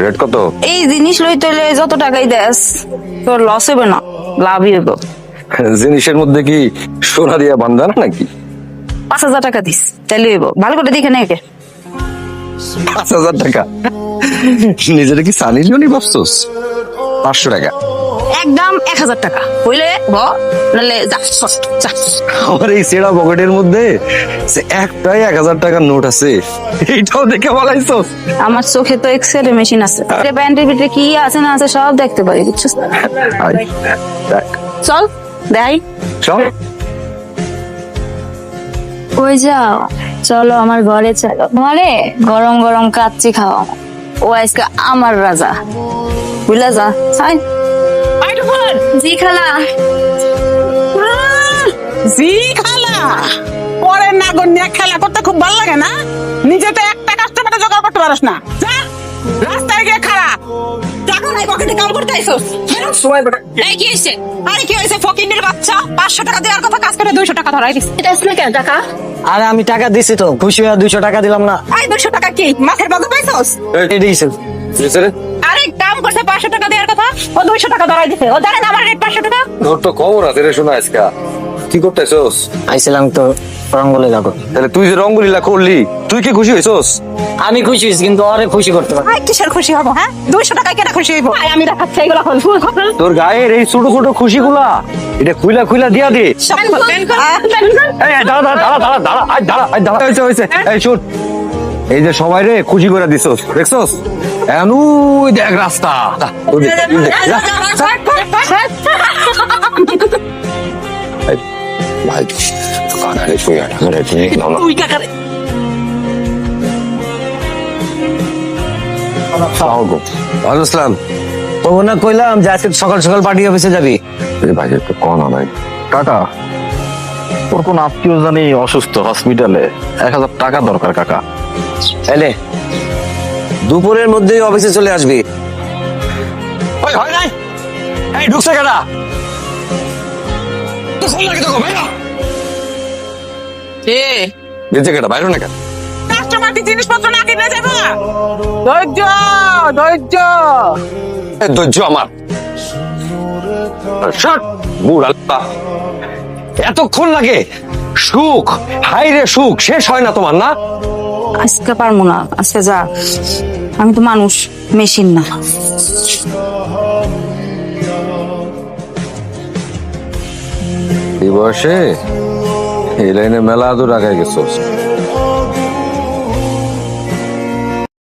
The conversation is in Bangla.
রেট কত? এই জিনিস লইতে হলে যত টাকাই দেস তোর লস হবে না, লাভই হবে। জিনিসের মধ্যে কি সোনা দিয়া বান্ধা না নাকি? 5,000 টাকা দিস, তাহলে হইব। ভালো করে দেখে নে একে। 5,000 টাকা? নিজেরা কি সানি লিওনি ভাবছোস? 500 টাকা। একদম 1,000 টাকা হইলে নাহলে যা ষষ্ঠ যা। আমার এই সেরা পকেটের মধ্যে সে একটাই 1,000 টাকার নোট আছে, এইটাও দেখে বলাইছোস? আমার চোখে তো এক্সরে মেশিন আছে, প্যান্টের ভিতরে কি আছে না আছে সব দেখতে পারি, বুঝছিস? দেখ, চল দেখ। চল। কই যাও? চলো আমার ঘরে, চলো ঘরে গরম গরম কাচ্চি খাওয়া। ও আজকে আমার রাজা, বুঝলা? যা হাই জি খালা। জি খালা, পরে না গন্যা খেলা করতে খুব ভালো লাগে না? নিজে তো একটা কাস্টমার জোগাড় করতে পারস না। যা রাস্তায় গিয়ে খালা, টাকা নাই পকেটে, কাম করতে আইছস? এই কি হইছে? আরে কি হয়েছে ফকিন্নির বাচ্চা? 500 টাকা দেওয়ার কথা, কাজ করে 200 টাকা ধরাই দিস। এটা আসলে কেন টাকা? আরে আমি টাকা দিছি তো, খুশি হয়ে 200 টাকা দিলাম না। আই 200 টাকা কি মাছের বাজার পাইছস? এটাই ছিল। আরে কাম করতে 500 টাকা দেওয়ার কথা, ও 200 টাকা ধরাই দিছে। ও জানে না আমার রেট 500 টাকা? তোর তো খবর আছে রে শোনা আজকা। কি করতেছস? আইছিলাম তো রঙ্গলে যাবো। তাহলে তুই যে রঙ্গলীলা করলি, তুই কি খুশি হইছস? আমি খুশি হয়েছি, কিন্তু আরে খুশি করতে পারি। আই কিসের খুশি হবো? হ্যাঁ 200 টাকায় কেন খুশি হইব? আই আমি দেখাচ্ছি এগুলো হল। তোর গায়ের এই ছোট ছোট খুশিগুলা এটা খুইলা খুইলা দিয়া দে। এই শুন, এই যে সবাই রে খুশি করে দিছস, দেখছস? এনুই দেখ রাস্তা। ভাই কানারে কই আটা করে তুমি নাও না। তুই কাকারে ওয়ালাইকুম আসসালাম। তো না কইলাম যে আজকে সকাল সকাল পার্টি অফিসে যাবি। ভাই তো কোন নাই কাকা, ওর কোন আত্মীয় জানি অসুস্থ, হসপিটালে 1,000 টাকা দরকার কাকা। এলে দুপুরের মধ্যেই অফিসে চলে আসবি। ওই হয় নাই, এই ঢুকছে কেডা? তো ফোন লাগে তো ভাইয়া। নিচে কেডা? বাইরে না কেন? কাস্টমার কি জিনিসপত্র না কিনে যাবো? ধৈর্য ধৈর্য। ধৈর্য আমার শট বুড়া আল্লাহ, এতক্ষণ লাগে? সুখ, হাই রে সুখ শেষ হয় না তোমার না? আজকে পারবো না, আজকে যা। আমি তো মানুষ, মেশিন না। এই বয়সে এই লাইনে মেলা আদর আগায় গেছস।